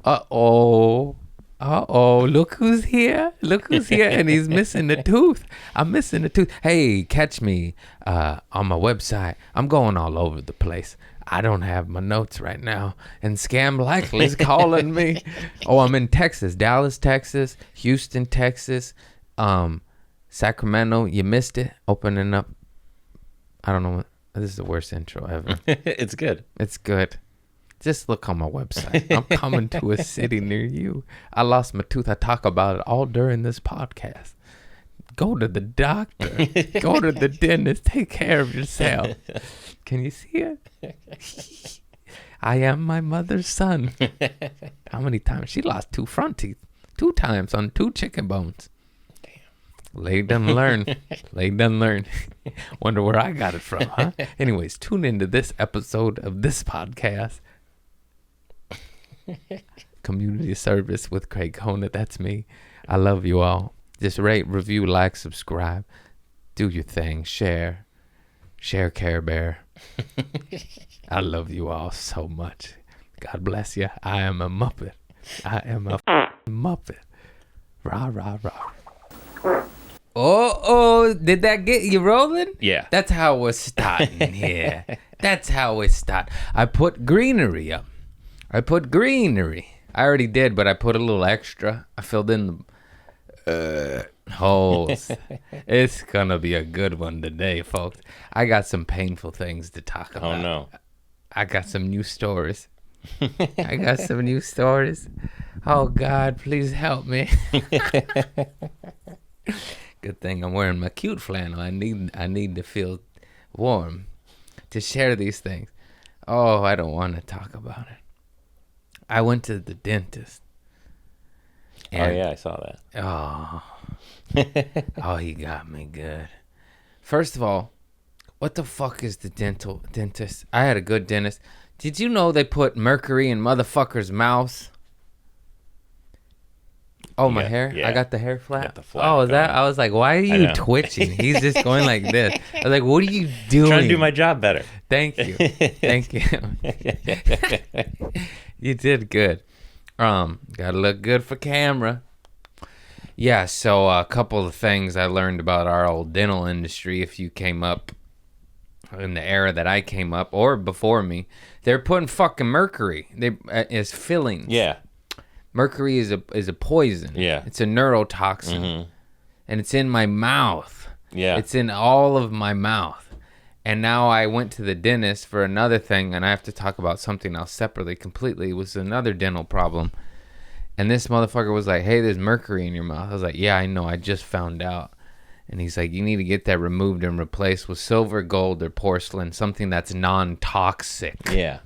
Uh-oh. Uh-oh. Look who's here. Look who's here. And he's missing the tooth. I'm missing the tooth. Hey, catch me on my website. I'm going all over the place. I don't have my notes right now. And Scam Likely's calling me. Oh, I'm in Texas. Dallas, Texas. Houston, Texas. Sacramento. You missed it. Opening up. I don't know what. This is the worst intro ever. It's good. It's good. Just look on my website. I'm coming to a city near you. I lost my tooth. I talk about it all during this podcast. Go to the doctor. Go to the dentist. Take care of yourself. Can you see it? I am my mother's son. How many times? She lost 2 front teeth. 2 times on 2 chicken bones. Lady doesn't learn. Lady doesn't learn. Wonder where I got it from, huh? Anyways, tune into this episode of this podcast. Community service with Craig Conant. That's me. I love you all. Just rate, review, like, subscribe. Do your thing. Share. Share Care Bear. I love you all so much. God bless you. I am a Muppet. I am a Muppet. Rah, rah, rah. Oh, did that get you rolling? Yeah. That's how we're starting here. That's how we start. I put greenery up. I already did, but I put a little extra. I filled in the holes. It's going to be a good one today, folks. I got some painful things to talk about. Oh, no. I got some new stories. Oh, God, please help me. Good thing I'm wearing my cute flannel. I need to feel warm to share these things. Oh, I don't want to talk about it. I went to the dentist. Oh, yeah, I saw that. Oh, he got me good. First of all, what the fuck is the dentist? I had a good dentist. Did you know they put mercury in motherfuckers' mouths? Oh, my hair? Yeah. I got the hair flat? Got the flat oh, is that? going. I was like, why are you twitching? He's just going like this. I was like, what are you doing? Trying to do my job better. Thank you. Thank you. You did good. Gotta look good for camera. Yeah, so a couple of things I learned about our old dental industry. If you came up in the era that I came up, or before me, they're putting fucking mercury as fillings. Yeah. Mercury is a poison. Yeah. It's a neurotoxin. Mm-hmm. And it's in my mouth. Yeah. It's in all of my mouth. And now I went to the dentist for another thing, and I have to talk about something else separately completely. It was another dental problem. And this motherfucker was like, hey, there's mercury in your mouth. I was like, yeah, I know. I just found out. And he's like, you need to get that removed and replaced with silver, gold, or porcelain, something that's non-toxic. Yeah.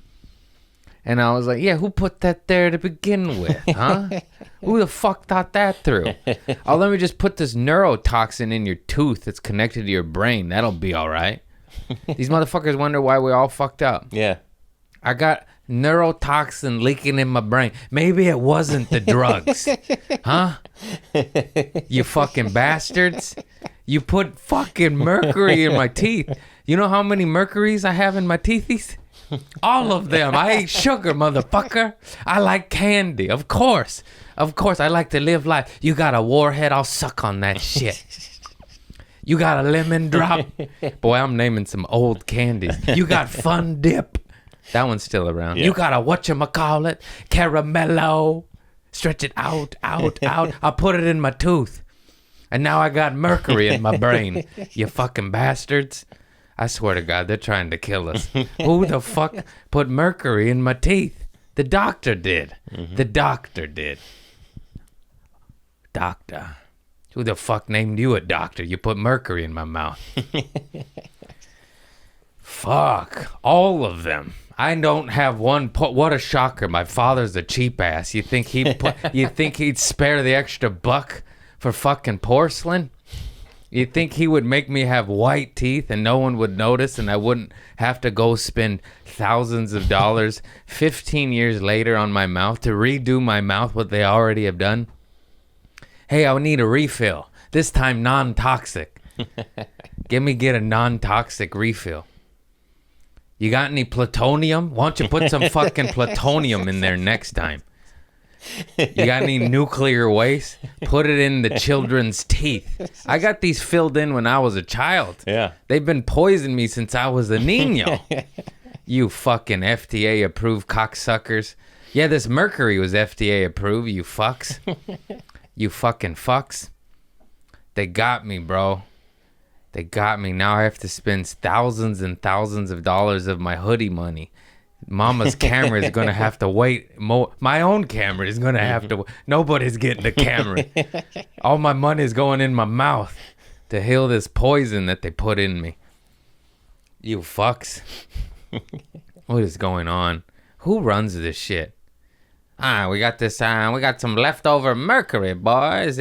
And I was like, yeah, who put that there to begin with, huh? Who the fuck thought that through? Oh, let me just put this neurotoxin in your tooth that's connected to your brain. That'll be all right. These motherfuckers wonder why we all fucked up. Yeah. I got neurotoxin leaking in my brain. Maybe it wasn't the drugs. Huh? You fucking bastards. You put fucking mercury in my teeth. You know how many mercuries I have in my teethies? All of them. I ate sugar, motherfucker. I like candy. Of course. I like to live life. You got a warhead, I'll suck on that shit. You got a lemon drop. Boy, I'm naming some old candies. You got Fun Dip. That one's still around. Yeah. You got a whatchamacallit, caramello. Stretch it out. I'll put it in my tooth. And now I got mercury in my brain. You fucking bastards. I swear to God, they're trying to kill us. Who the fuck put mercury in my teeth? The doctor did. Mm-hmm. The doctor did. Doctor. Who the fuck named you a doctor? You put mercury in my mouth. Fuck. All of them. I don't have one. What a shocker. My father's a cheap ass. You think he'd spare the extra buck for fucking porcelain? You think he would make me have white teeth and no one would notice and I wouldn't have to go spend thousands of dollars 15 years later on my mouth to redo my mouth what they already have done? Hey, I need a refill. This time non-toxic. Get a non-toxic refill. You got any plutonium? Why don't you put some fucking plutonium in there next time? You got any nuclear waste? Put it in the children's teeth. I got these filled in when I was a child. Yeah. They've been poisoning me since I was a niño. You fucking FDA approved cocksuckers. Yeah, this mercury was FDA approved, you fucks. You fucking fucks. They got me, bro. They got me. Now I have to spend thousands and thousands of dollars of my hoodie money. Mama's camera is going to have to wait. My own camera is going to have to. Nobody's getting the camera. All my money is going in my mouth to heal this poison that they put in me. You fucks. What is going on? Who runs this shit? We got this. We got some leftover mercury, boys.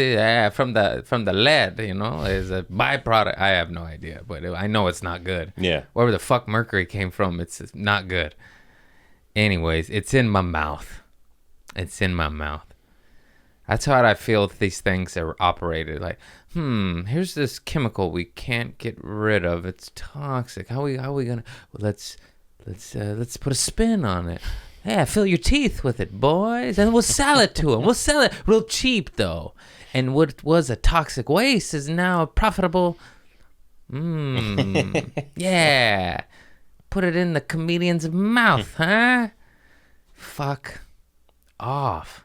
From the lead, you know, is a byproduct. I have no idea, but I know it's not good. Yeah. Wherever the fuck mercury came from, it's not good. Anyways, it's in my mouth. It's in my mouth. That's how I feel if these things are operated. Like, here's this chemical we can't get rid of. It's toxic. How we gonna? Well, let's put a spin on it. Yeah, fill your teeth with it, boys, and we'll sell it to them. We'll sell it real cheap, though. And what was a toxic waste is now a profitable. Yeah. Put it in the comedian's mouth, huh? Fuck off.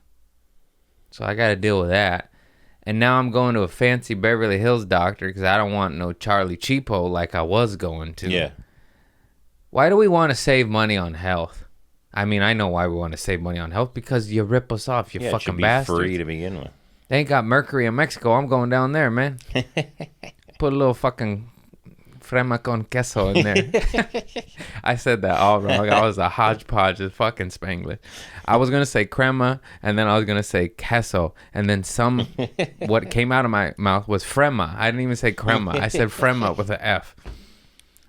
So I got to deal with that. And now I'm going to a fancy Beverly Hills doctor because I don't want no Charlie Cheapo like I was going to. Yeah. Why do we want to save money on health? I mean, I know why we want to save money on health, because you rip us off, you fucking it should be bastards. free to begin with. They ain't got mercury in Mexico. I'm going down there, man. Put a little fucking crema con queso in there. I said that all wrong. I was a hodgepodge of fucking Spanglish. I was gonna say crema, and then I was gonna say queso, and then what came out of my mouth was frema. I didn't even say crema. I said frema with an F.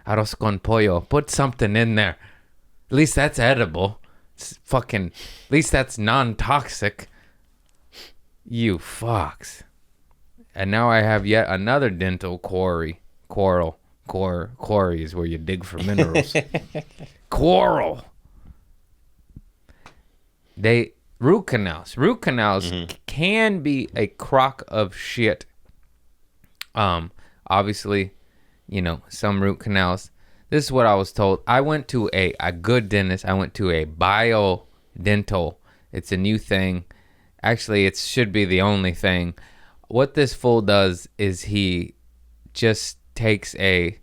Arroz con pollo. Put something in there. At least that's edible. At least that's non-toxic. You fucks. And now I have yet another dental quarry. Quarry is where you dig for minerals. Coral. Root canals can be a crock of shit. Obviously, you know, some root canals. This is what I was told. I went to a good dentist. I went to a biodental. It's a new thing. Actually, it should be the only thing. What this fool does is he just takes I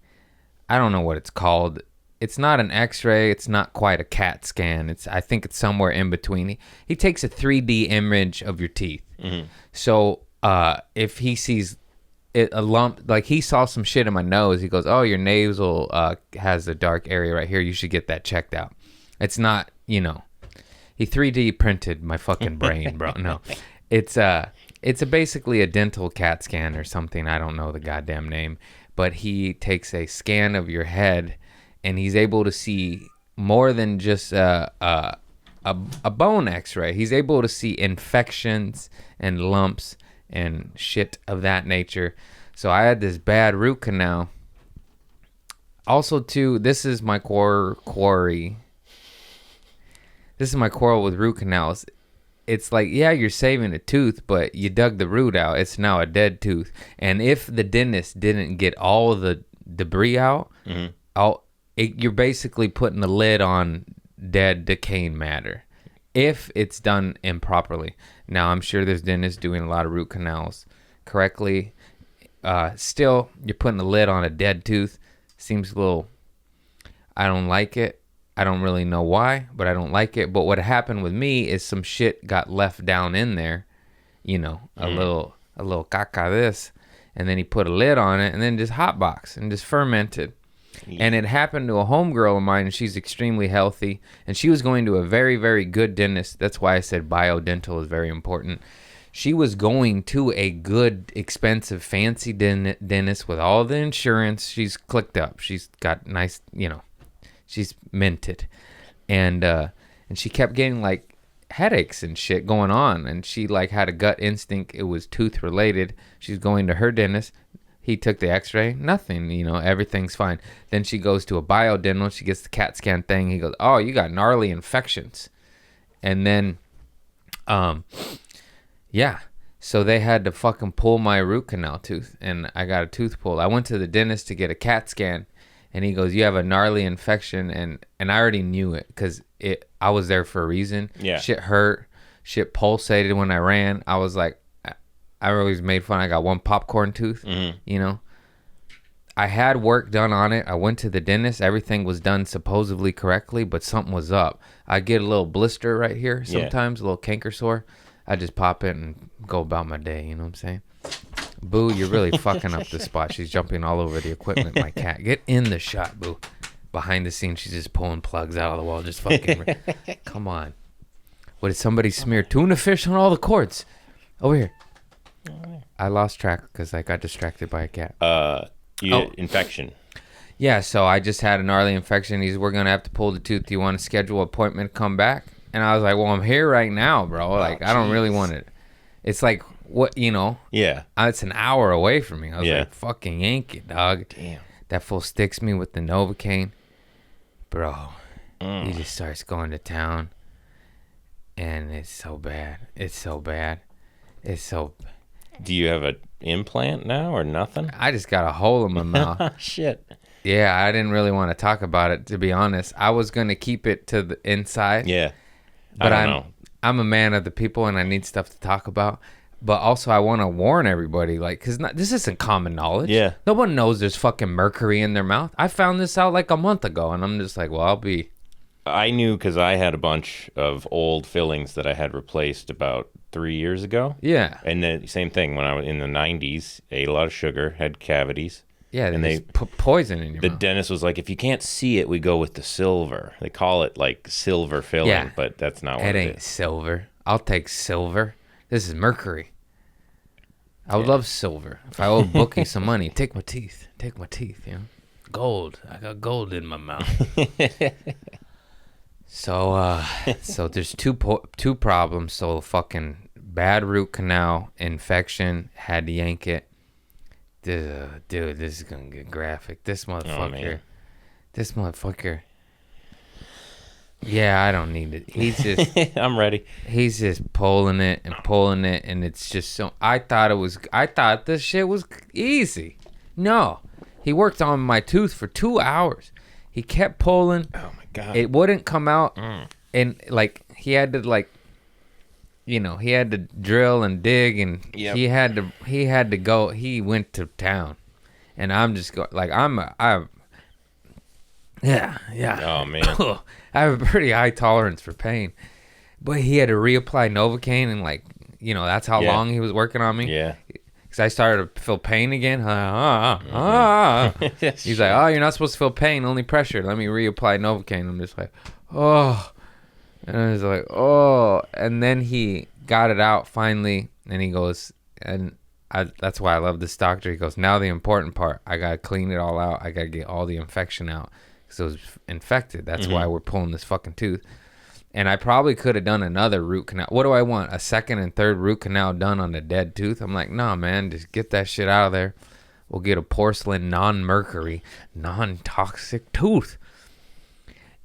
don't know what it's called. It's not an x-ray. It's not quite a CAT scan. I think it's somewhere in between. He takes a 3D image of your teeth. Mm-hmm. So if he sees a lump, like he saw some shit in my nose, he goes, oh, your nasal has a dark area right here. You should get that checked out. It's not, you know, he 3D printed my fucking brain, bro. No, it's basically a dental CAT scan or something. I don't know the goddamn name. But he takes a scan of your head, and he's able to see more than just a bone x-ray. He's able to see infections and lumps and shit of that nature. So I had this bad root canal. Also, too, this is my quarry. This is my quarrel with root canals. It's like, yeah, you're saving a tooth, but you dug the root out. It's now a dead tooth. And if the dentist didn't get all the debris out, you're basically putting the lid on dead, decaying matter. If it's done improperly. Now, I'm sure there's dentists doing a lot of root canals correctly. Still, you're putting the lid on a dead tooth. Seems a little... I don't like it. I don't really know why, but I don't like it. But what happened with me is some shit got left down in there, you know, a little caca this, and then he put a lid on it and then just hotbox and just fermented. Yeah. And it happened to a homegirl of mine, and she's extremely healthy, and she was going to a very, very good dentist. That's why I said biodental is very important. She was going to a good, expensive, fancy dentist with all the insurance. She's clicked up. She's got nice, you know. She's minted, and she kept getting like headaches and shit going on, and she like had a gut instinct it was tooth related. She's going to her dentist. He took the x-ray, nothing, you know, everything's fine. Then she goes to a biodental. She gets the CAT scan thing. He goes, oh, you got gnarly infections. And then Yeah. So they had to fucking pull my root canal tooth, and I got a tooth pulled. I went to the dentist to get a CAT scan, and he goes, "You have a gnarly infection," and I already knew it because I was there for a reason. Yeah. Shit hurt. Shit pulsated when I ran. I was like, I always made fun. I got one popcorn tooth, you know. I had work done on it. I went to the dentist. Everything was done supposedly correctly, but something was up. I get a little blister right here sometimes, a little canker sore. I just pop it and go about my day, you know what I'm saying? Boo, you're really fucking up the spot. She's jumping all over the equipment, my cat. Get in the shot, Boo. Behind the scenes, she's just pulling plugs out of the wall. Just fucking... Come on. What, did somebody smear tuna fish on all the cords? Over here. I lost track because I got distracted by a cat. Infection. Yeah, so I just had a gnarly infection. We're going to have to pull the tooth. Do you want to schedule an appointment to come back? And I was like, well, I'm here right now, bro. Like, I don't really want it. It's like, what, you know? Yeah. It's an hour away from me. I was like, fucking yank it, dog. Damn. That fool sticks me with the Novocaine. Bro, he just starts going to town. And it's so bad. It's so bad. It's so... Do you have an implant now or nothing? I just got a hole in my mouth. Shit. Yeah, I didn't really want to talk about it, to be honest. I was going to keep it to the inside. Yeah. But I don't know. I'm a man of the people, and I need stuff to talk about. But also, I want to warn everybody, like, because this isn't common knowledge. Yeah. No one knows there's fucking mercury in their mouth. I found this out like a month ago, and I'm just like, well, I'll be... I knew because I had a bunch of old fillings that I had replaced about 3 years ago. Yeah. And the same thing when I was in the 90s, ate a lot of sugar, had cavities. Yeah, and they put poison in your mouth. The dentist was like, if you can't see it, we go with the silver. They call it like silver filling, but that's not what it ain't is. Silver. I'll take silver. This is mercury. I would love silver. If I owe Bookie some money, take my teeth. Take my teeth, you know. Gold. I got gold in my mouth. So there's two problems. So fucking bad root canal infection, had to yank it. Dude, this is gonna get graphic. This motherfucker. Yeah, I don't need it. He's just I'm ready. He's just pulling it, and it's just so. I thought this shit was easy. No, he worked on my tooth for 2 hours. He kept pulling. Oh my god! It wouldn't come out, and like he had to he had to drill and dig, and he had to go. He went to town, and I'm just going like yeah. Oh man, I have a pretty high tolerance for pain, but he had to reapply Novocaine, and that's how long he was working on me. Yeah. Because I started to feel pain again. He's like, oh, you're not supposed to feel pain, only pressure. Let me reapply Novocaine. I'm just like, oh. And I was like, oh. And then he got it out finally. And he goes, that's why I love this doctor. He goes, now the important part. I got to clean it all out. I got to get all the infection out. Because it was infected. That's why we're pulling this fucking tooth. And I probably could have done another root canal. What do I want? A second and third root canal done on a dead tooth? I'm like, nah, man, just get that shit out of there. We'll get a porcelain, non-mercury, non-toxic tooth.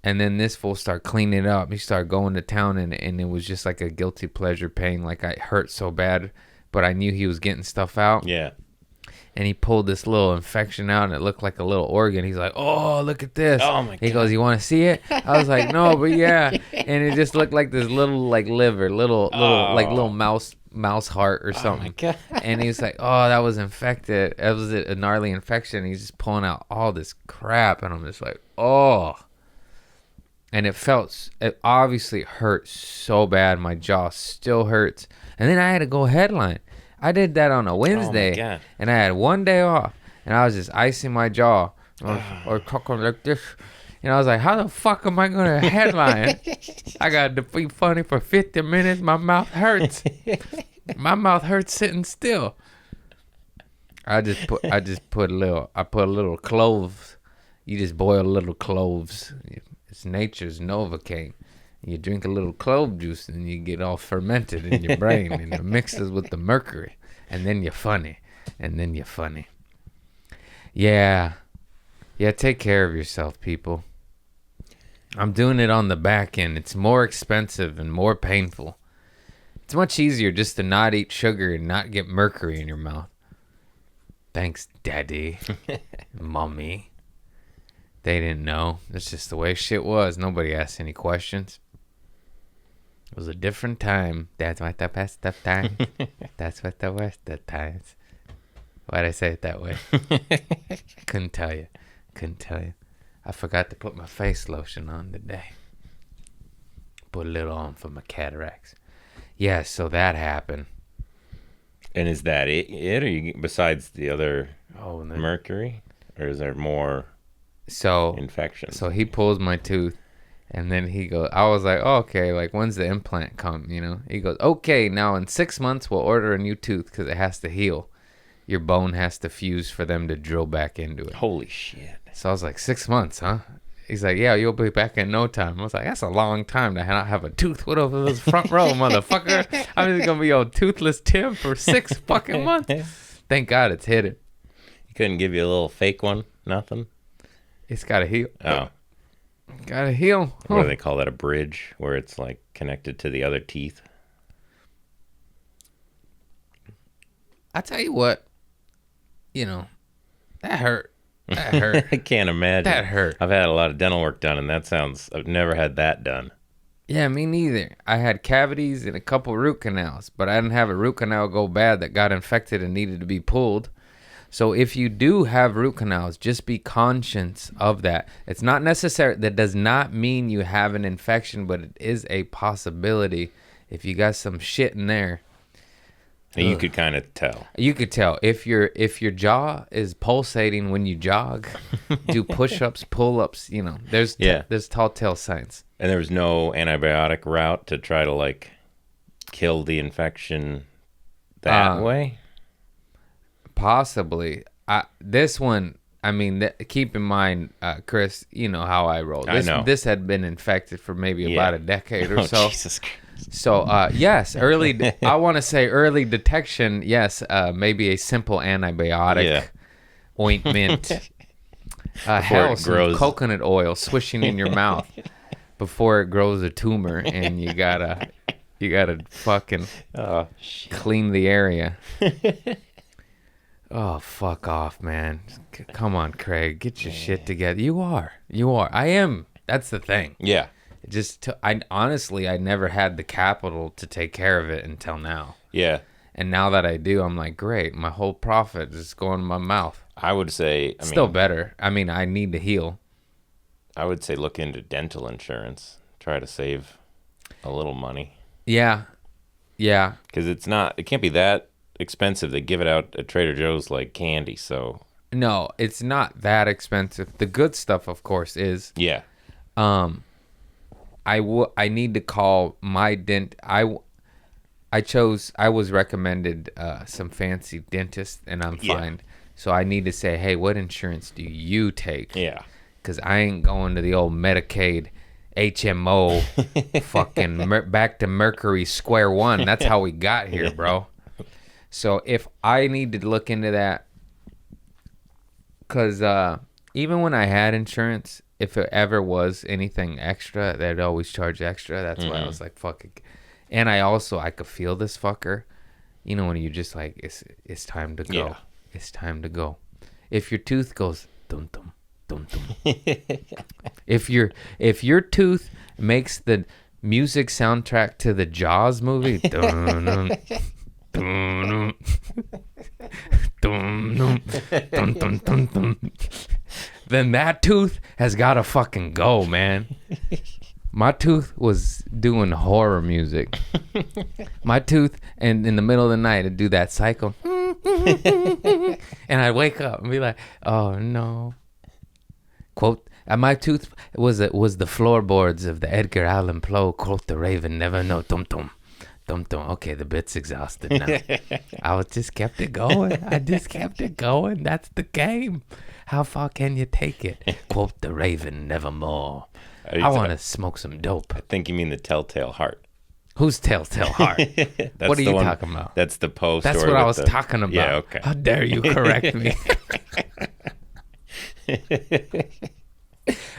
And then this fool started cleaning it up. He started going to town, and it was just like a guilty pleasure pain. Like, I hurt so bad, but I knew he was getting stuff out. Yeah. And he pulled this little infection out, and it looked like a little organ. He's like, oh, look at this. Oh, my God. He goes, you want to see it? I was like, no, but yeah. And it just looked like this little, like, liver, little mouse heart or something. Oh, my God. And he's like, oh, that was infected. That was a gnarly infection. He's just pulling out all this crap. And I'm just like, oh. And it obviously hurt so bad. My jaw still hurts. And then I had to go headline. I did that on a Wednesday, and I had one day off, and I was just icing my jaw or talking like this, and I was like, how the fuck am I going to headline? I got to be funny for 50 minutes. My mouth hurts. My mouth hurts sitting still. I put a little cloves. You just boil a little cloves. It's nature's Novocaine. You drink a little clove juice and you get all fermented in your brain and it mixes with the mercury. And then you're funny. Yeah. Yeah, take care of yourself, people. I'm doing it on the back end. It's more expensive and more painful. It's much easier just to not eat sugar and not get mercury in your mouth. Thanks, Daddy, Mommy. They didn't know. That's just the way shit was. Nobody asked any questions. It was a different time. That's what the best of times. That's what the worst of times. Why'd I say it that way? Couldn't tell you. I forgot to put my face lotion on today. Put a little on for my cataracts. Yeah, so that happened. And is that it or you, besides the other mercury? Or is there more infections? So he pulls my tooth, and then he goes, I was like, oh, okay, like, when's the implant come, you know? He goes, okay, now in 6 months, we'll order a new tooth because it has to heal. Your bone has to fuse for them to drill back into it. Holy shit. So I was like, 6 months, huh? He's like, yeah, you'll be back in no time. I was like, that's a long time to not have a tooth. What if it was front row, motherfucker? I'm just going to be old Toothless Tim for 6 fucking months. Thank God it's hidden. He couldn't give you a little fake one? Nothing? It's got to heal. Oh. Got to heal. What do they call that? A bridge where it's like connected to the other teeth? I tell you what, you know, that hurt. That hurt. I can't imagine. That hurt. I've had a lot of dental work done, and I've never had that done. Yeah, me neither. I had cavities and a couple root canals, but I didn't have a root canal go bad that got infected and needed to be pulled. So if you do have root canals, just be conscious of that. It's not necessary. That does not mean you have an infection, but it is a possibility. If you got some shit in there, and you could kind of tell. You could tell if your jaw is pulsating when you jog, do push-ups, pull-ups. You know, there's tall tale signs. And there was no antibiotic route to try to like kill the infection that way. Possibly. This one. I mean, keep in mind, Chris. You know how I roll. I know. This had been infected for maybe about a decade or so. Jesus Christ. So, yes, I want to say early detection, yes, maybe a simple antibiotic ointment. Hell, some coconut oil swishing in your mouth before it grows a tumor, and you gotta fucking clean the area. Oh, fuck off, man. Come on, Craig, get your shit together. You are. I am. That's the thing. Yeah. I honestly, I never had the capital to take care of it until now. Yeah. And now that I do, I'm like, great. My whole profit is going in my mouth. I would say, still better. I mean, I need to heal. I would say look into dental insurance. Try to save a little money. Yeah. Yeah. Because it can't be that expensive. They give it out at Trader Joe's like candy, so. No, it's not that expensive. The good stuff, of course, is. Yeah. I need to call my dent. I was recommended some fancy dentist, and I'm fine. So I need to say, hey, what insurance do you take? Yeah. Because I ain't going to the old Medicaid HMO fucking back to Mercury square one. That's how we got here, bro. So if I need to look into that, because even when I had insurance, if it ever was anything extra, they'd always charge extra. That's why I was like, fuck it. And I could feel this fucker. You know, when you just like, it's time to go. Yeah. It's time to go. If your tooth goes dum dum dum dum. if your tooth makes the music soundtrack to the Jaws movie, dum dum dum dum dum dum dum dum, then that tooth has gotta fucking go, man. My tooth was doing horror music. My tooth, and in the middle of the night, it'd do that cycle. And I'd wake up and be like, oh no. Quote, my tooth was the floorboards of the Edgar Allan Poe, quote the Raven, never know, dum-dum. Dum-dum. Okay, the bit's exhausted now. I just kept it going. That's the game. How far can you take it? Quote the Raven, nevermore. I want to smoke some dope. I think you mean the Telltale Heart. Who's Telltale Heart? What are you talking about? That's the Poe story. That's what I was talking about. Yeah, okay. How dare you correct me?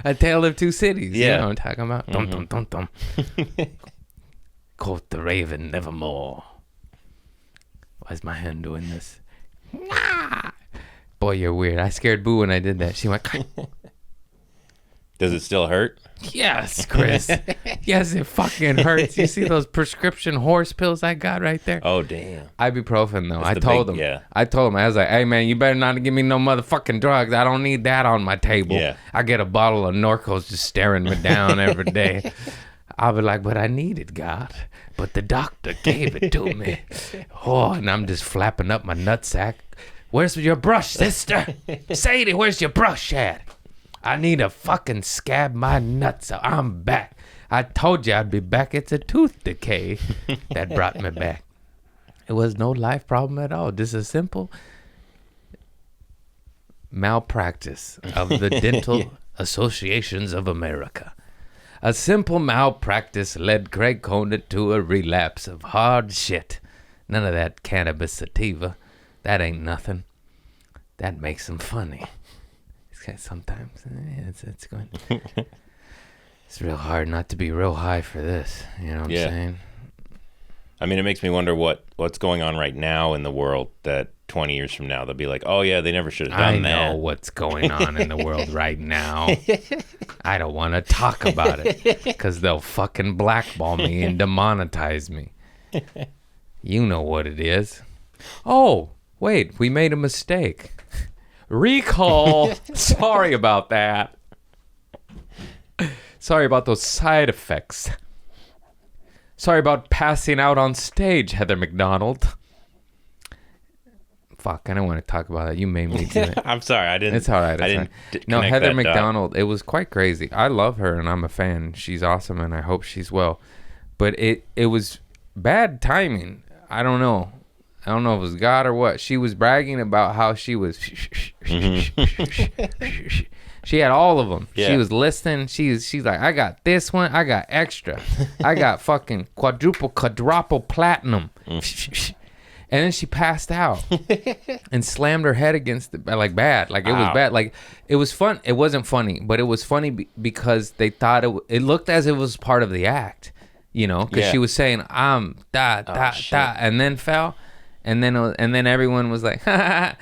A Tale of Two Cities. Yeah. You know what I'm talking about? Dum, dum, dum, dum. quoth the raven, nevermore. Why is my hand doing this? Boy, you're weird. I scared Boo when I did that. She went... Does it still hurt? Yes, Chris. Yes, it fucking hurts. You see those prescription horse pills I got right there? Oh, damn. Ibuprofen, though. I told him. Yeah. I told him. I was like, hey, man, you better not give me no motherfucking drugs. I don't need that on my table. Yeah. I get a bottle of Norcos just staring me down every day. I'll be like, but I need it, God. But the doctor gave it to me. Oh, and I'm just flapping up my nutsack. Where's your brush, sister? Sadie, where's your brush at? I need to fucking scab my nuts out. I'm back. I told you I'd be back. It's a tooth decay that brought me back. It was no life problem at all. Just a simple malpractice of the Dental Associations of America. A simple malpractice led Craig Conant to a relapse of hard shit. None of that cannabis sativa. That ain't nothing. That makes him funny. Sometimes it's going. It's real hard not to be real high for this. You know what I'm saying? I mean, it makes me wonder what's going on right now in the world that 20 years from now they'll be like, oh yeah, they never should have done that. I know what's going on in the world right now. I don't want to talk about it because they'll fucking blackball me and demonetize me. You know what it is. Oh, wait, we made a mistake. Recall. Sorry about that. Sorry about those side effects. Sorry about passing out on stage, Heather McDonald. Fuck, I don't want to talk about that. You made me do it. I'm sorry, I didn't. It's all right. No, Heather McDonald. It was quite crazy. I love her and I'm a fan. She's awesome and I hope she's well. But it was bad timing. I don't know if it was God or what. She was bragging about how she was. She had all of them. Yeah. She was listening. She's like, I got this one. I got extra. I got fucking quadruple platinum. And then she passed out and slammed her head against it, like bad. Like it was bad. Like it was fun. It wasn't funny, but it was funny because they thought it looked as it was part of the act, you know, because she was saying, and then fell. And then everyone was like, wait,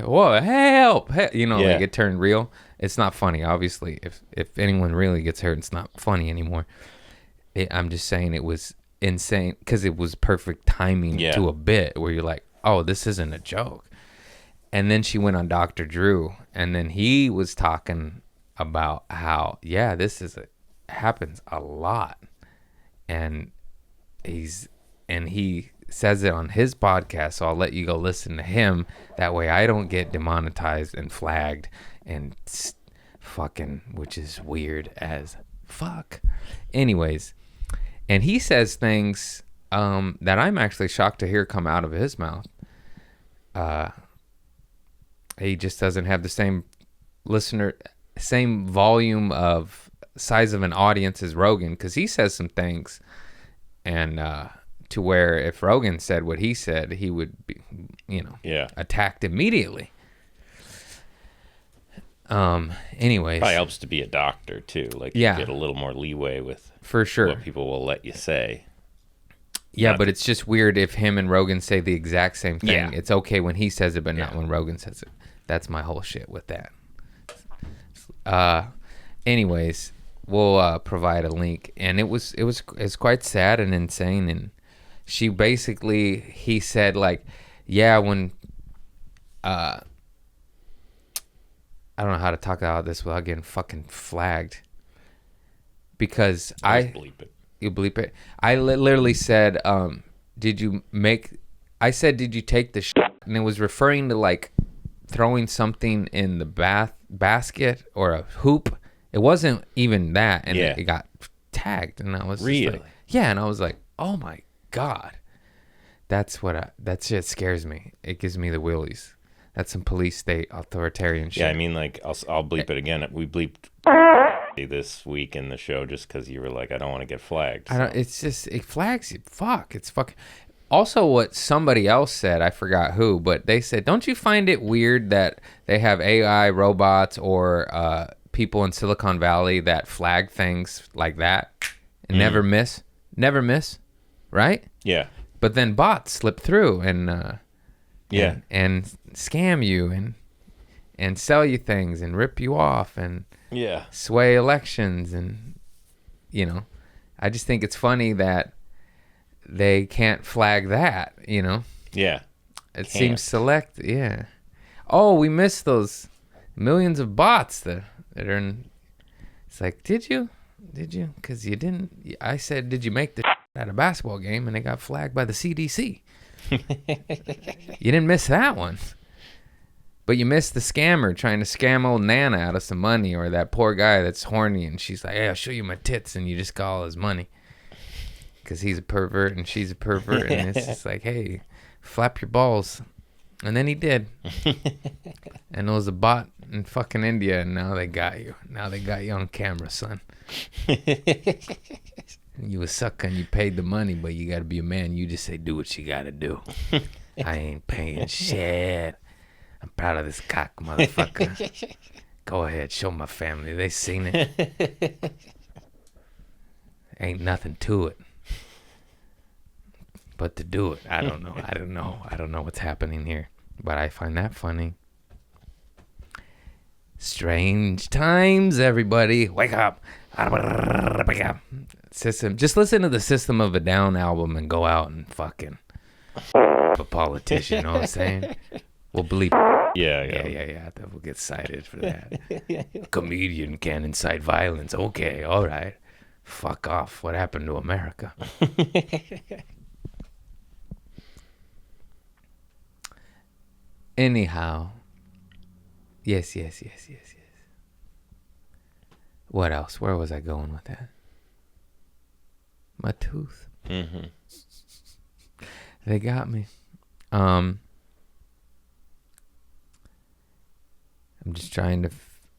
what? Help. You know, like it turned real. It's not funny, obviously. If anyone really gets hurt, it's not funny anymore. I'm just saying it was insane because it was perfect timing to a bit where you're like, oh, this isn't a joke. And then she went on Dr. Drew, and then he was talking about how, this happens a lot. And he says it on his podcast, so I'll let you go listen to him. That way I don't get demonetized and flagged and fucking, which is weird as fuck. Anyways, and he says things that I'm actually shocked to hear come out of his mouth. He just doesn't have the same volume of size of an audience as Rogan, because he says some things and to where if Rogan said what he said, he would be, attacked immediately. Anyways, probably helps to be a doctor too. Like you get a little more leeway with for sure what people will let you say. Yeah, but it's just weird if him and Rogan say the exact same thing. Yeah. It's okay when he says it, but not when Rogan says it. That's my whole shit with that. Anyways, we'll provide a link, and it's quite sad and insane. And he said like, when I don't know how to talk about this without getting fucking flagged, because bleep it. You bleep it. I literally said, did you take the shit? And it was referring to like throwing something in the basket or a hoop. It wasn't even that, and it got tagged, and I was really, and I was like, oh my god, that shit scares me. It gives me the willies. That's some police state authoritarian shit. Yeah, I mean, like I'll bleep it again. We bleeped this week in the show just because you were like, I don't want to get flagged. So. It flags you. Fuck, it's fucking. Also, what somebody else said, I forgot who, but they said, don't you find it weird that they have AI robots or people in Silicon Valley that flag things like that? and never miss, right? Yeah. But then bots slip through and scam you and sell you things and rip you off and sway elections and I just think it's funny that they can't flag that, Yeah. It seems select, yeah. Oh, we missed those millions of bots that are in. It's like, did you? Because you didn't. I said, did you make the at a basketball game? And they got flagged by the CDC. You didn't miss that one. But you missed the scammer trying to scam old Nana out of some money, or that poor guy that's horny and she's like, hey, I'll show you my tits, and you just got all his money. Because he's a pervert and she's a pervert, and it's just like, hey, flap your balls. And then he did. And it was a bot in fucking India, and now they got you. Now they got you on camera, son. You a sucker and you paid the money, but you got to be a man. You just say, do what you got to do. I ain't paying shit. I'm proud of this cock, motherfucker. Go ahead, show my family. They seen it. Ain't nothing to it. But to do it, I don't know. I don't know what's happening here. But I find that funny. Strange times, everybody. Wake up. Wake up. System. Just listen to the System of a Down album and go out and fucking a politician, you know what I'm saying? We'll believe. Yeah. We'll get cited for that. A comedian can incite violence. Okay, all right. Fuck off. What happened to America? Anyhow. Yes. What else? Where was I going with that? My tooth. Mm-hmm. They got me. I'm just trying to...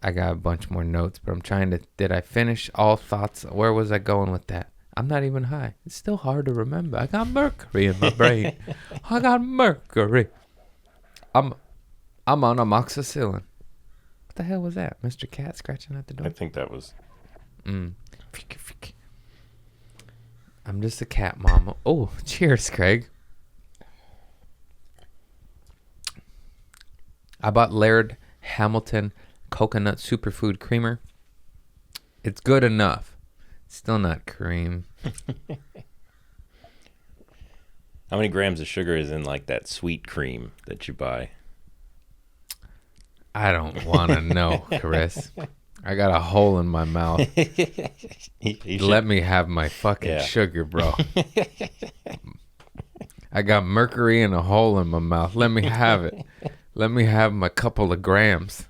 I got a bunch more notes, but I'm trying to... Did I finish all thoughts? Where was I going with that? I'm not even high. It's still hard to remember. I got mercury in my brain. I got mercury. I'm on amoxicillin. What the hell was that? Mr. Cat scratching at the door? I think that was... I'm just a cat mama. Oh, cheers, Craig. I bought Laird Hamilton coconut superfood creamer. It's good enough. Still not cream. How many grams of sugar is in like that sweet cream that you buy? I don't want to know, Chris. I got a hole in my mouth. Let me have my fucking sugar, bro. I got mercury and a hole in my mouth. Let me have it. Let me have my couple of grams.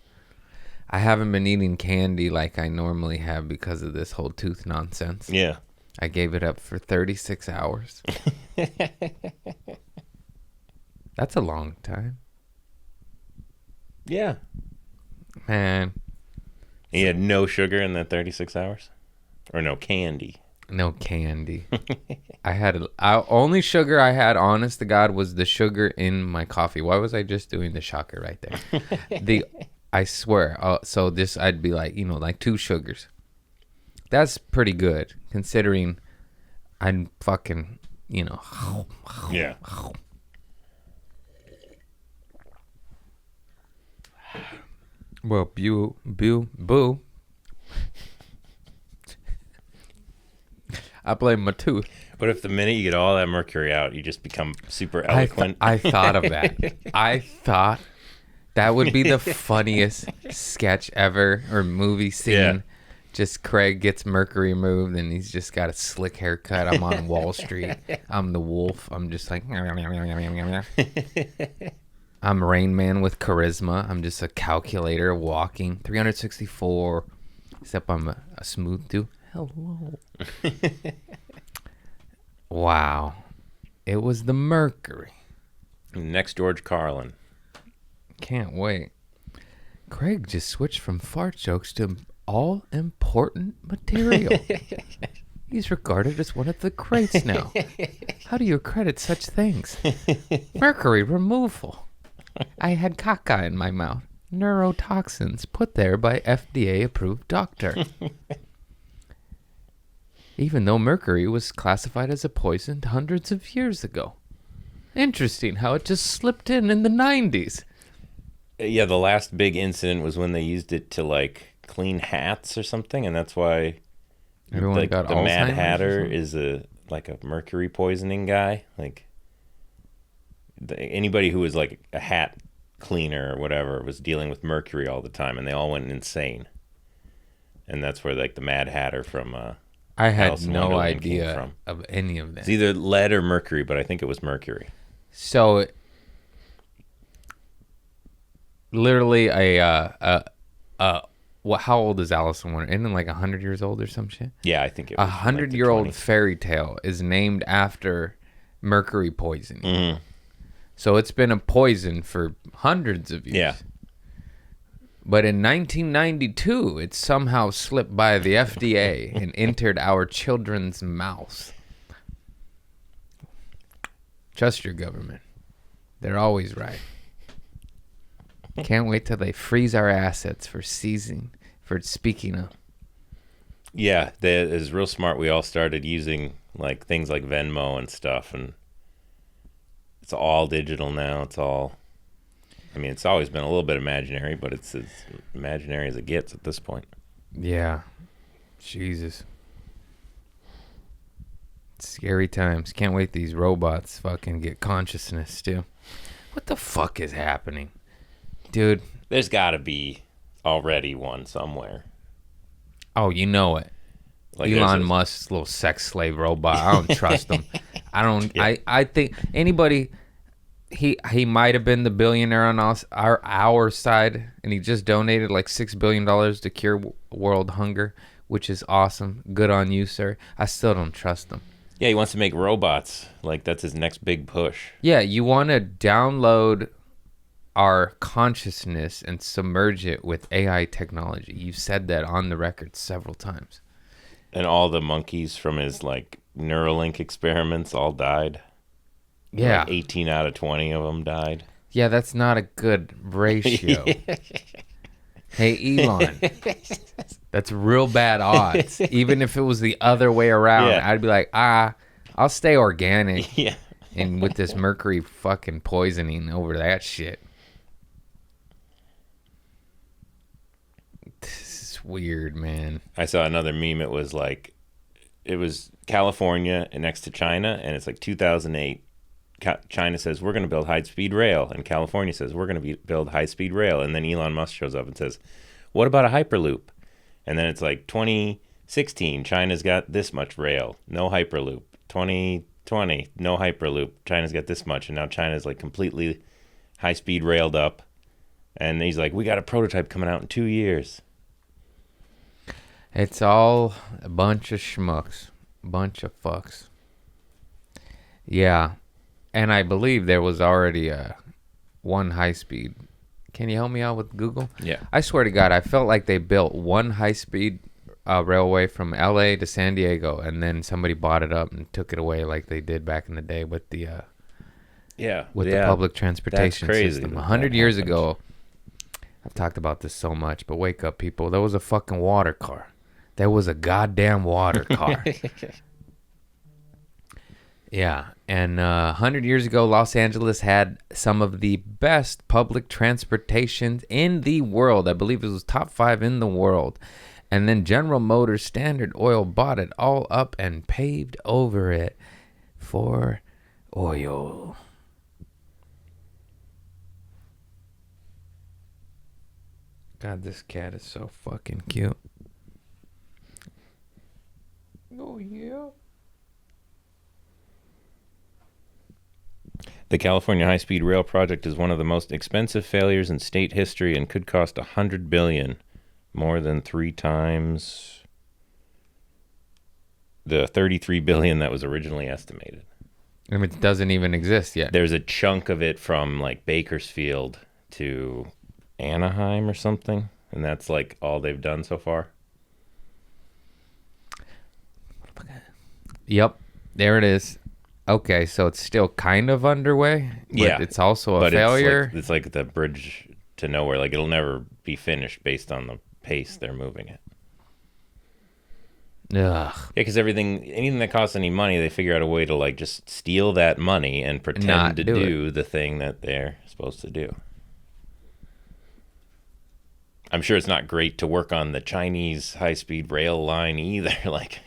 I haven't been eating candy like I normally have because of this whole tooth nonsense. Yeah. I gave it up for 36 hours. That's a long time. Yeah. Man. You had no sugar in that 36 hours? Or no candy? No candy. Only sugar I had, honest to God, was the sugar in my coffee. Why was I just doing the shocker right there? I swear. So this, I'd be like, like 2 sugars. That's pretty good, considering I'm fucking, Yeah. Well, boo. I blame my tooth. But if the minute you get all that mercury out, you just become super eloquent. I thought of that. I thought that would be the funniest sketch ever, or movie scene. Yeah. Just Craig gets mercury removed and he's just got a slick haircut. I'm on Wall Street. I'm the wolf. I'm just like... I'm Rain Man with charisma. I'm just a calculator walking. 364. Except I'm a smooth dude. Hello. Wow. It was the mercury. Next George Carlin. Can't wait. Craig just switched from fart jokes to all-important material. He's regarded as one of the greats now. How do you credit such things? Mercury removal. I had caca in my mouth. Neurotoxins put there by FDA-approved doctor. even though mercury was classified as a poison hundreds of years ago. Interesting how it just slipped in the 90s. Yeah, the last big incident was when they used it to like clean hats or something, and that's why everyone got the Alzheimer's. Mad Hatter is a mercury poisoning guy. Like anybody who was like a hat cleaner or whatever was dealing with mercury all the time, and they all went insane. And that's where like the Mad Hatter from I had Alice in no Wonderland came idea from. of any of that. It's either lead or mercury, but I think it was mercury. So literally how old is Alice in Wonderland? Isn't it like 100 years old or some shit? Yeah, I think it was 100-year-old fairy tale is named after mercury poisoning. Mm-hmm. So it's been a poison for hundreds of years. Yeah. But in 1992, it somehow slipped by the FDA and entered our children's mouths. Trust your government. They're always right. Can't wait till they freeze our assets for speaking of. Yeah, that is real smart. We all started using like things like Venmo and stuff, and it's all digital now. It's always been a little bit imaginary, but it's as imaginary as it gets at this point. Yeah. Jesus. Scary times. Can't wait these robots fucking get consciousness too. What the fuck is happening? Dude. There's got to be already one somewhere. Oh, you know it. Like Elon Musk's little sex slave robot. I don't trust him. I don't. Yeah. I think anybody. He might have been the billionaire on our side, and he just donated like $6 billion to cure world hunger, which is awesome. Good on you, sir. I still don't trust him. Yeah, he wants to make robots. Like, that's his next big push. Yeah, you want to download our consciousness and submerge it with AI technology. You've said that on the record several times. And all the monkeys from his, like, Neuralink experiments all died. Yeah. Like 18 out of 20 of them died. Yeah, that's not a good ratio. Hey, Elon, that's real bad odds. Even if it was the other way around, yeah. I'd be like, I'll stay organic. Yeah. And with this mercury fucking poisoning over that shit. This is weird, man. I saw another meme. It was California next to China, and it's like 2008. China says, we're going to build high-speed rail, and California says, we're going to build high-speed rail, and then Elon Musk shows up and says, what about a Hyperloop? And then it's like 2016, China's got this much rail, no Hyperloop. 2020, no Hyperloop, China's got this much, and now China's like completely high-speed railed up, and he's like, we got a prototype coming out in 2 years. It's all a bunch of schmucks, bunch of fucks. Yeah. And I believe there was already one high-speed. Can you help me out with Google? Yeah. I swear to God, I felt like they built one high-speed railway from L.A. to San Diego, and then somebody bought it up and took it away like they did back in the day with the the public transportation system. 100 years ago, I've talked about this so much, but wake up, people. There was a fucking water car. There was a goddamn water car. Yeah, and 100 years ago, Los Angeles had some of the best public transportation in the world. I believe it was top 5 in the world. And then General Motors Standard Oil bought it all up and paved over it for oil. God, this cat is so fucking cute. Oh, yeah. The California high-speed rail project is one of the most expensive failures in state history and could cost $100 billion, more than 3 times the $33 billion that was originally estimated. And it doesn't even exist yet. There's a chunk of it from like Bakersfield to Anaheim or something, and that's like all they've done so far. Yep, there it is. Okay, so it's still kind of underway, but yeah, it's also a failure. It's like the bridge to nowhere. Like, it'll never be finished based on the pace they're moving at. Ugh. because anything that costs any money, they figure out a way to like just steal that money and pretend Not to do do the thing that they're supposed to do. I'm sure it's not great to work on the Chinese high-speed rail line either. Like,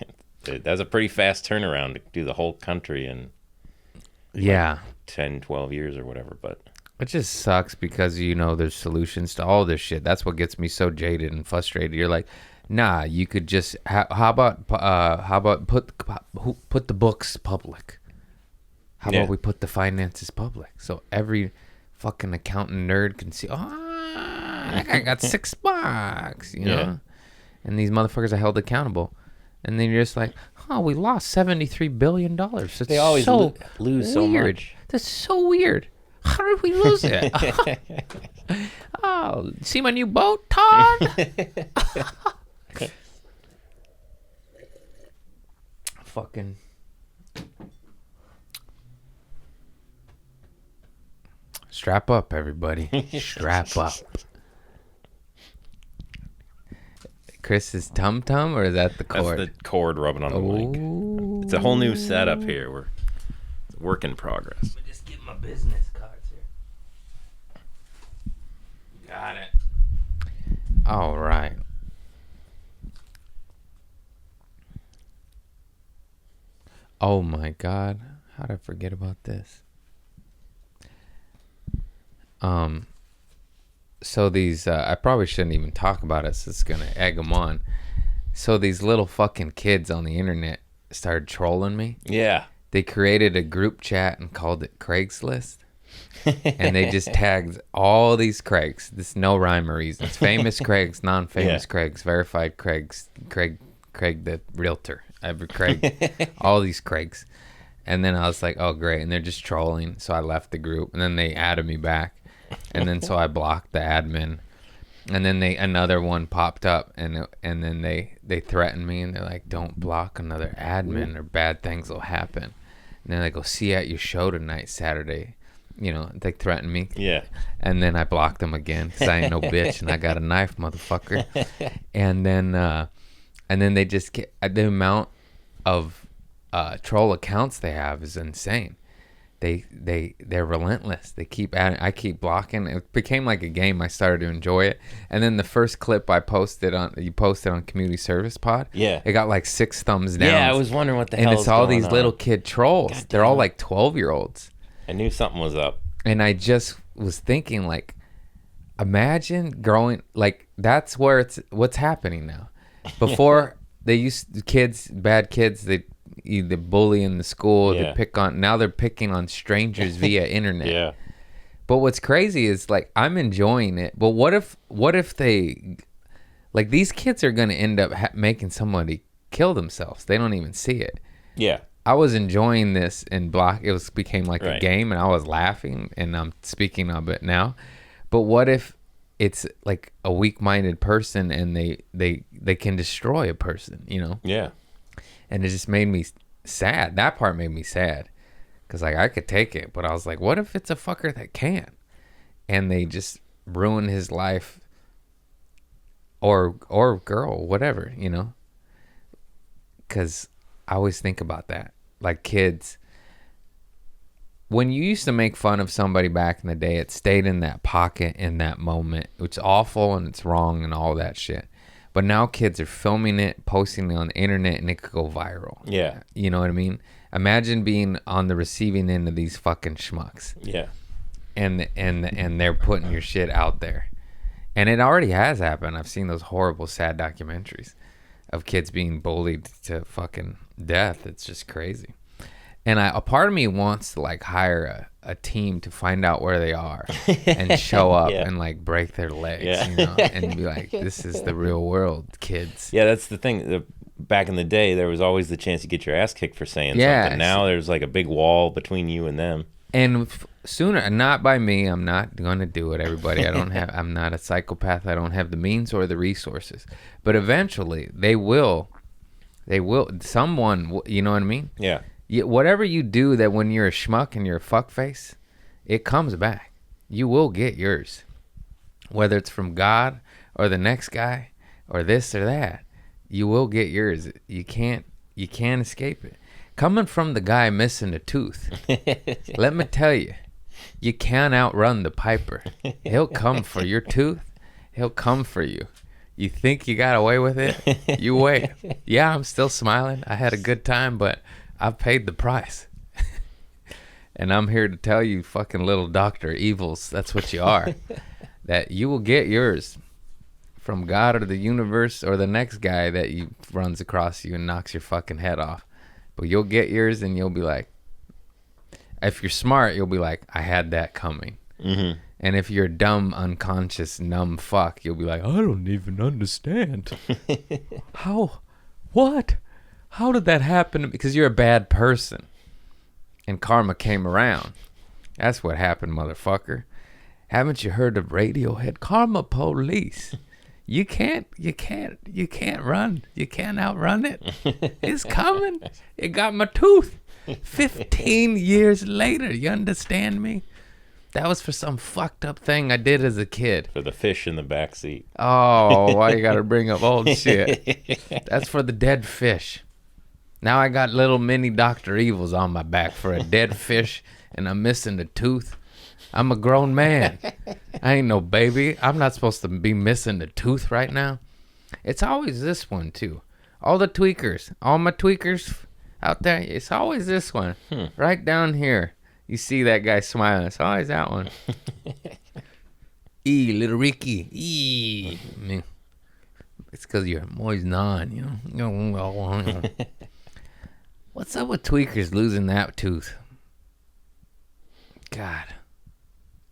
that's a pretty fast turnaround to do the whole country in Yeah. 10, 12 years or whatever. But It just sucks because, there's solutions to all this shit. That's what gets me so jaded and frustrated. You're like, nah, you could just, how about put the books public? How Yeah. about we put the finances public? So every fucking accountant nerd can see, I got $6, Yeah. And these motherfuckers are held accountable. And then you're just like, we lost $73 billion. That's they always so lose so weird. much. That's so weird. How did we lose it? Oh, see my new boat, Todd? Fucking. Strap up, everybody. Strap up. Chris is tum tum, or is that the cord? That's the cord rubbing on the mic. It's a whole new setup here. It's a work in progress. Let me just get my business cards here. Got it. All right. Oh my God. How did I forget about this? So these, I probably shouldn't even talk about it, so it's going to egg them on. So these little fucking kids on the internet started trolling me. Yeah. They created a group chat and called it Craigslist. And they just tagged all these Craigs. There's no rhyme or reason. It's famous Craigs, non-famous Craigs, verified Craigs, Craig the realtor, Craig, all these Craigs. And then I was like, oh, great. And they're just trolling. So I left the group. And then they added me back. And then so I blocked the admin. And then another one popped up. And then they threatened me. And they're like, don't block another admin or bad things will happen. And then they go, see you at your show tonight, Saturday. They threatened me. Yeah. And then I blocked them again because I ain't no bitch and I got a knife, motherfucker. And then they just get the amount of troll accounts they have is insane. They're relentless. They keep adding. I keep blocking. It became like a game. I started to enjoy it. And then the first clip you posted on Community Service Pod. Yeah. It got like 6 thumbs down. Yeah, I was wondering what the hell. And it's all these on. little kid trolls. God They're all damn. like 12-year-olds. I knew something was up. And I just was thinking, like, imagine growing, like, that's where what's happening now. Before, bad kids, they either bully in the school, they now they're picking on strangers via internet. Yeah. But what's crazy is, like, I'm enjoying it. But what if they, like, these kids are going to end up making somebody kill themselves. They don't even see it. Yeah. I was enjoying this and became like a Right. game, and I was laughing, and I'm speaking of it now. But what if it's like a weak-minded person and they can destroy a person, Yeah. And it just made me sad. That part made me sad because, like, I could take it, but I was like, what if it's a fucker that can't, and they just ruin his life or girl, whatever, because I always think about that. Like, kids, when you used to make fun of somebody back in the day, it stayed in that pocket in that moment. It's awful and it's wrong and all that shit. But now kids are filming it, posting it on the internet, and it could go viral. Yeah. You know what I mean? Imagine being on the receiving end of these fucking schmucks. Yeah. And they're putting your shit out there. And it already has happened. I've seen those horrible, sad documentaries of kids being bullied to fucking death. It's just crazy. And a part of me wants to, like, hire a team to find out where they are and show up and, like, break their legs, and be like, this is the real world, kids. Yeah, that's the thing. Back in the day, there was always the chance to get your ass kicked for saying something. Now there's like a big wall between you and them. And sooner, not by me, I'm not going to do it, everybody. I'm not a psychopath. I don't have the means or the resources. But eventually, they will. Someone, you know what I mean? Yeah. Whatever you do, that when you're a schmuck and you're a fuckface, it comes back. You will get yours. Whether it's from God or the next guy or this or that. You will get yours. You can't escape it. Coming from the guy missing a tooth, let me tell you, you can't outrun the piper. He'll come for your tooth. He'll come for you. You think you got away with it? You wait. Yeah, I'm still smiling. I had a good time, but I've paid the price. And I'm here to tell you, fucking little Dr. Evils, that's what you are, that you will get yours from God or the universe or the next guy that you runs across you and knocks your fucking head off. But you'll get yours and you'll be like, if you're smart, you'll be like, I had that coming. Mm-hmm. And if you're a dumb, unconscious, numb fuck, you'll be like, I don't even understand. What? How did that happen? Because you're a bad person. And karma came around. That's what happened, motherfucker. Haven't you heard of Radiohead? Karma police. You can't run. You can't outrun it. It's coming. It got my tooth. 15 years later. You understand me? That was for some fucked up thing I did as a kid. For the fish in the back seat. Oh, why you gotta bring up old shit? That's for the dead fish. Now I got little mini Dr. Evils on my back for a dead fish, and I'm missing a tooth. I'm a grown man. I ain't no baby. I'm not supposed to be missing a tooth right now. It's always this one, too. All the tweakers, all my tweakers out there, it's always this one. Right down here. You see that guy smiling. It's always that one. Little Ricky. I mean, it's because you're moist-non, you know. What's up with tweakers losing that tooth? God.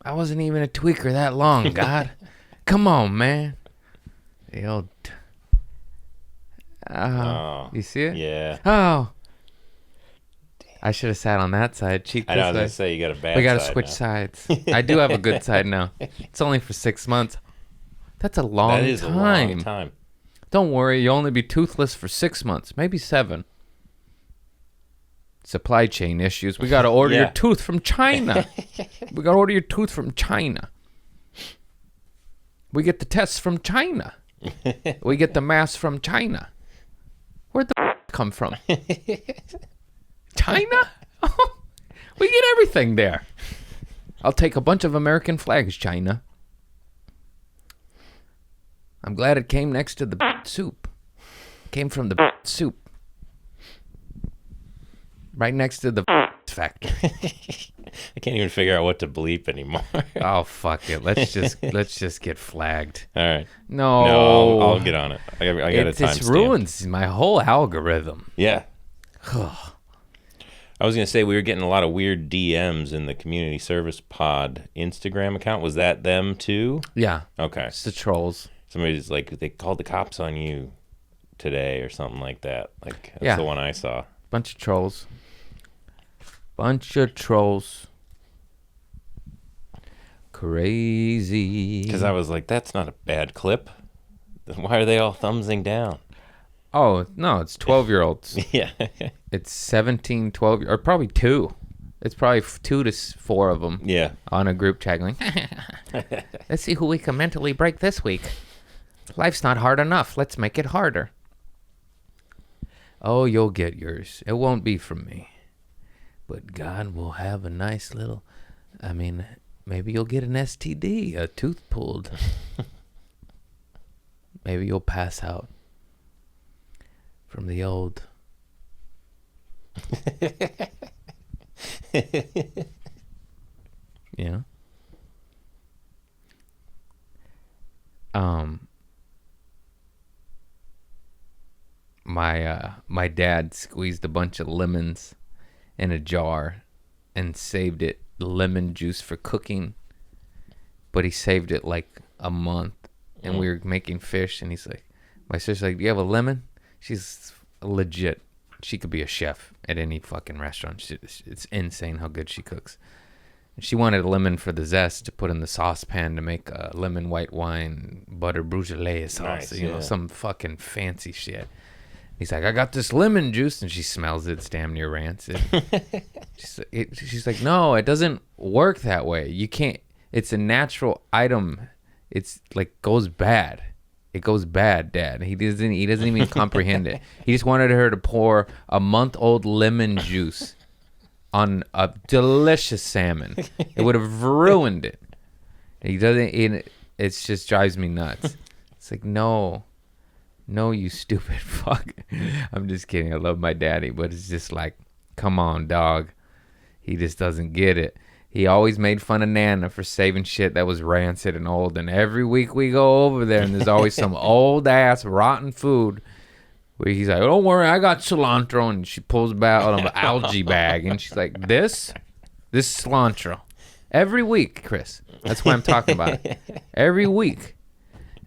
I wasn't even a tweaker that long, God. Come on, man. The old... You see it? Yeah. Oh. I should have sat on that side. Cheek this I know, I was way. going to say, you got a bad We got to side switch now. sides. I do have a good side now. It's only for 6 months. That's a long time. That is a long time. Don't worry. You'll only be toothless for 6 months. Maybe 7. Supply chain issues. We got to order your tooth from China. We got to order your tooth from China. We get the tests from China. We get the masks from China. Where'd the come from? China? We get everything there. I'll take a bunch of American flags, China. I'm glad it came next to the soup. It came from the soup. Right next to the factory. I can't even figure out what to bleep anymore. Oh, fuck it. Let's just get flagged. All right. No. I'll get on it. I got a timestamp. It ruins my whole algorithm. Yeah. I was going to say, we were getting a lot of weird DMs in the Community Service Pod Instagram account. Was that them too? Yeah. Okay. It's the trolls. Somebody's like, they called the cops on you today or something like that. Like, that's the one I saw. Bunch of trolls. Crazy. Because I was like, that's not a bad clip. Why are they all thumbsing down? Oh, no, it's 12-year-olds. Yeah. It's 17, 12, or probably 2. It's probably 2 to 4 of them. Yeah. On a group chat going, let's see who we can mentally break this week. Life's not hard enough. Let's make it harder. Oh, you'll get yours. It won't be from me. But God will have a nice little, maybe you'll get an STD, a tooth pulled. Maybe you'll pass out from the old. Yeah. My dad squeezed a bunch of lemons in a jar and saved it lemon juice for cooking, but he saved it like a month, and we were making fish, and he's like, my sister's like, do you have a lemon? She's legit. She could be a chef at any fucking restaurant. It's insane how good she cooks. And she wanted a lemon for the zest to put in the saucepan to make a lemon white wine butter brulee sauce. Nice, some fucking fancy shit. He's like, I got this lemon juice, and she smells it. It's damn near rancid. She's like, no, it doesn't work that way. You can't. It's a natural item. It's like goes bad. It goes bad, Dad. He doesn't even comprehend it. He just wanted her to pour a month-old lemon juice on a delicious salmon. It would have ruined it. He doesn't. It just drives me nuts. It's like, no, you stupid fuck. I'm just kidding. I love my daddy, but it's just like, come on, dog. He just doesn't get it. He always made fun of Nana for saving shit that was rancid and old. And every week we go over there, and there's always some old ass rotten food. Where he's like, don't worry, I got cilantro. And she pulls out an algae bag, and she's like, this cilantro. Every week, Chris. That's what I'm talking about. Every week.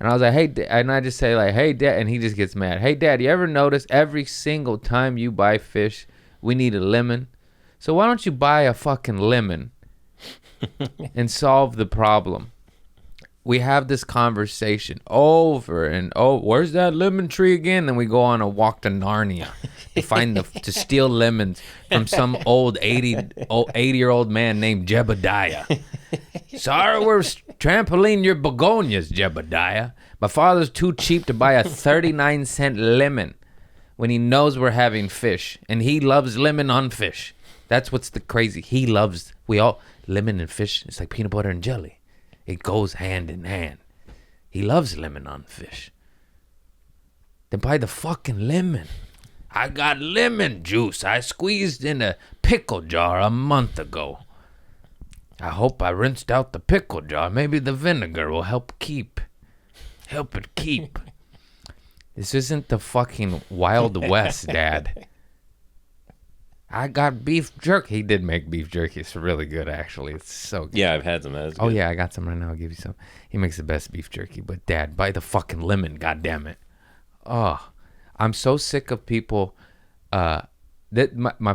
And I was like, hey, and I just say like, hey, Dad, and he just gets mad. Hey, Dad, you ever notice every single time you buy fish, we need a lemon? So why don't you buy a fucking lemon and solve the problem? We have this conversation over and where's that lemon tree again? Then we go on a walk to Narnia to steal lemons from some old 80-year-old man named Jebediah. Sorry, we're trampoline your begonias, Jebediah. My father's too cheap to buy a 39-cent lemon when he knows we're having fish, and he loves lemon on fish. That's what's the crazy. Lemon and fish, it's like peanut butter and jelly. It goes hand in hand. He loves lemon on fish. Then buy the fucking lemon. I got lemon juice I squeezed in a pickle jar a month ago. I hope I rinsed out the pickle jar. Maybe the vinegar will help it keep. This isn't the fucking Wild West, Dad. I got beef jerky. He did make beef jerky. It's really good, actually. It's so good. Yeah, I've had some. Oh, yeah, I got some right now. I'll give you some. He makes the best beef jerky. But, Dad, buy the fucking lemon, goddammit. Oh, I'm so sick of people. My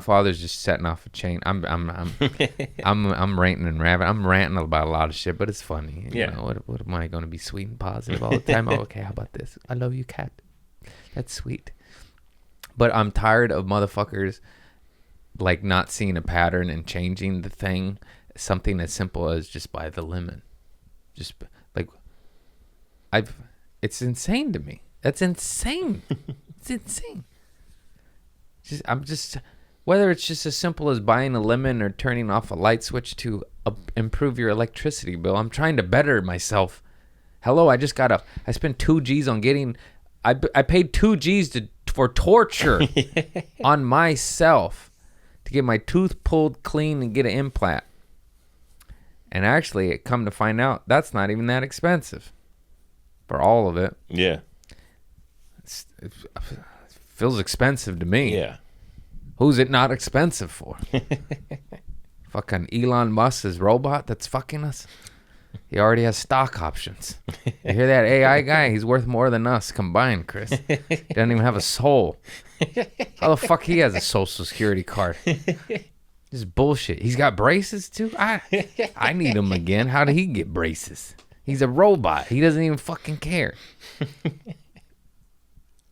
father's just setting off a chain. I'm ranting and raving. I'm ranting about a lot of shit, but it's funny. You know, what am I going to be sweet and positive all the time? Oh, okay, how about this? I love you, cat. That's sweet. But I'm tired of motherfuckers like not seeing a pattern and changing the thing. Something as simple as just buy the lemon. Just like it's insane to me. That's insane. It's insane. Whether it's just as simple as buying a lemon or turning off a light switch to improve your electricity bill. I'm trying to better myself. Hello, I spent 2 G's on getting, I paid 2 G's for torture on myself to get my tooth pulled clean and get an implant. And actually, it come to find out, that's not even that expensive for all of it. Yeah. It feels expensive to me. Yeah. Who's it not expensive for? Fucking Elon Musk's robot that's fucking us? He already has stock options. You hear that AI guy? He's worth more than us combined, Chris. He doesn't even have a soul. How the fuck he has a social security card? This is bullshit. He's got braces too? I need him again. How did he get braces? He's a robot. He doesn't even fucking care.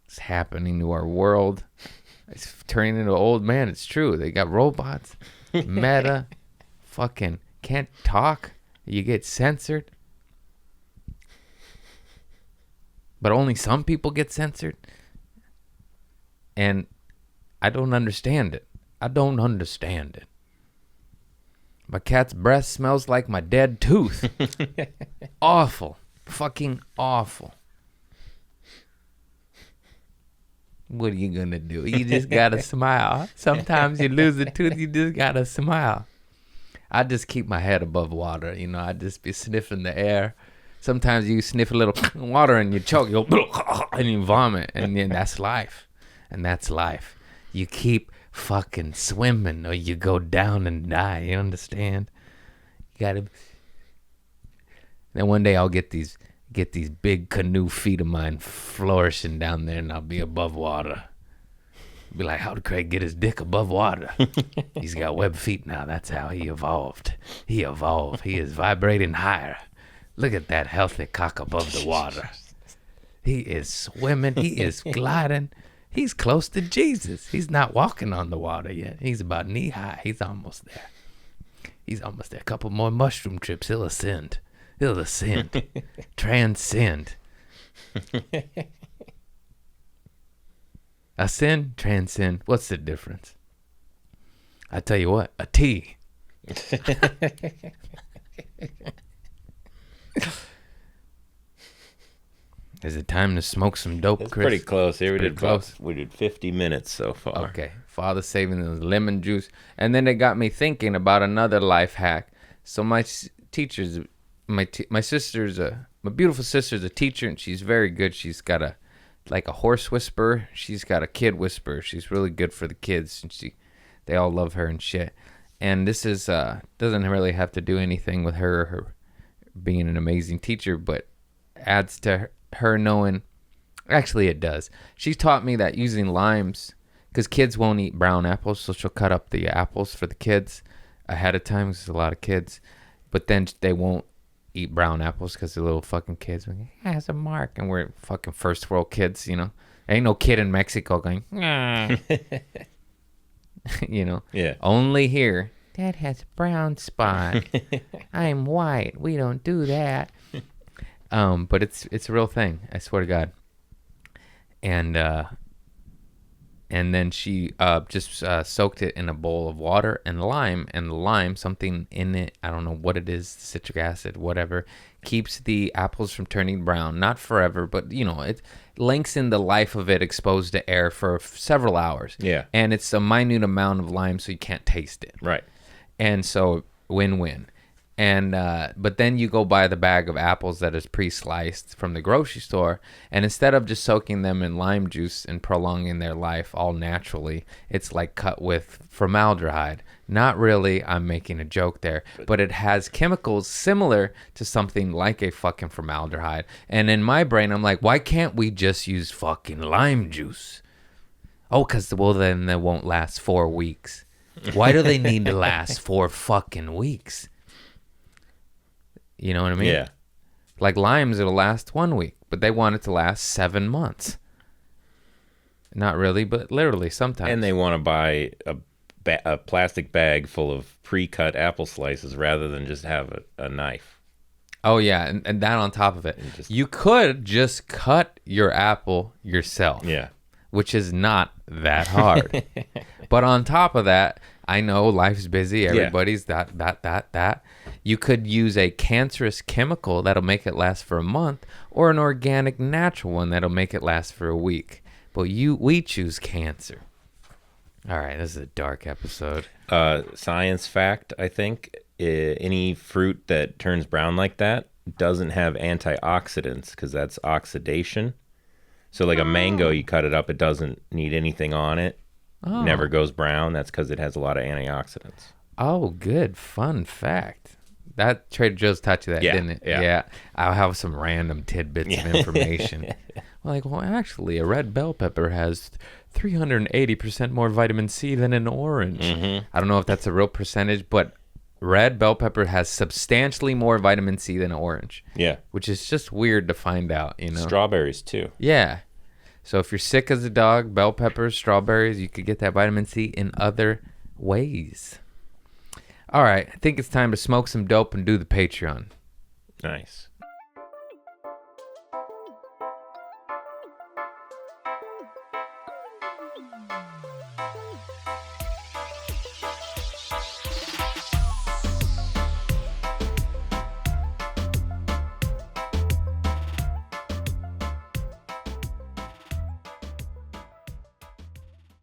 It's happening to our world. It's turning into an old man. It's true. They got robots. Meta. Fucking can't talk. You get censored. But only some people get censored. And I don't understand it. My cat's breath smells like my dead tooth. Awful. Fucking awful. What are you gonna do? You just gotta smile. Sometimes you lose a tooth, you just gotta smile. I just keep my head above water. You know, I just be sniffing the air. Sometimes you sniff a little water and you choke, you go, and you vomit, and then that's life. And that's life. You keep fucking swimming or you go down and die. You understand? You gotta. Then one day I'll get these big canoe feet of mine flourishing down there, and I'll be above water. Be like, how did Craig get his dick above water? He's got web feet now. That's how he evolved. He is vibrating higher. Look at that healthy cock above the water. He is swimming. He is gliding. He's close to Jesus. He's not walking on the water yet. He's about knee high. He's almost there. A couple more mushroom trips. He'll ascend. Transcend. Ascend, transcend. What's the difference? I tell you what, a T. Is it time to smoke some dope, It's Chris? pretty close. Here Pretty close. we did 50 minutes so far. Okay. Father saving the lemon juice. And then it got me thinking about another life hack. So my teacher's, my sister's, my beautiful sister's a teacher, and she's very good. She's got a horse whisperer. She's got a kid whisperer. She's really good for the kids, and they all love her and shit. And this is doesn't really have to do anything with her being an amazing teacher, but adds to her knowing. Actually, it does. She's taught me that using limes, because kids won't eat brown apples, so she'll cut up the apples for the kids ahead of time, because there's a lot of kids. But then they won't eat brown apples because they're little fucking kids. Like, it has a mark, and we're fucking first world kids, you know. Ain't no kid in Mexico going, ah. You know. Yeah. Only here. Dad has a brown spot. I'm white. We don't do that. But it's a real thing. I swear to God. And then she just soaked it in a bowl of water and lime. And the lime, something in it, I don't know what it is, citric acid, whatever, keeps the apples from turning brown. Not forever, but, you know, it lengthens the life of it exposed to air for several hours. Yeah. And it's a minute amount of lime, so you can't taste it. Right. And so, win-win. And but then you go buy the bag of apples that is pre-sliced from the grocery store, and instead of just soaking them in lime juice and prolonging their life all naturally, it's like cut with formaldehyde. Not really, I'm making a joke there, but it has chemicals similar to something like a fucking formaldehyde. And in my brain, I'm like, why can't we just use fucking lime juice? Oh, because, well, then they won't last 4 weeks. Why do they need to last 4 fucking weeks? You know what I mean? Yeah. Like limes, it'll last 1 week, but they want it to last 7 months. Not really, but literally sometimes. And they want to buy a plastic bag full of pre-cut apple slices rather than just have a knife. Oh, yeah, and that on top of it. You could just cut your apple yourself. Yeah. Which is not that hard. But on top of that, I know life's busy. Everybody's that. You could use a cancerous chemical that'll make it last for a month, or an organic natural one that'll make it last for a week. But we choose cancer. All right, this is a dark episode. Science fact, I think, any fruit that turns brown like that doesn't have antioxidants because that's oxidation. So like a mango, you cut it up, it doesn't need anything on it. Oh. Never goes brown. That's because it has a lot of antioxidants. Oh, good. Fun fact. That Trader Joe's taught you that, didn't it? Yeah. I'll have some random tidbits of information. Like, well, actually, a red bell pepper has 380% more vitamin C than an orange. Mm-hmm. I don't know if that's a real percentage, but red bell pepper has substantially more vitamin C than an orange. Yeah. Which is just weird to find out, you know? Strawberries, too. Yeah. So if you're sick as a dog, bell peppers, strawberries, you could get that vitamin C in other ways. All right. I think it's time to smoke some dope and do the Patreon. Nice.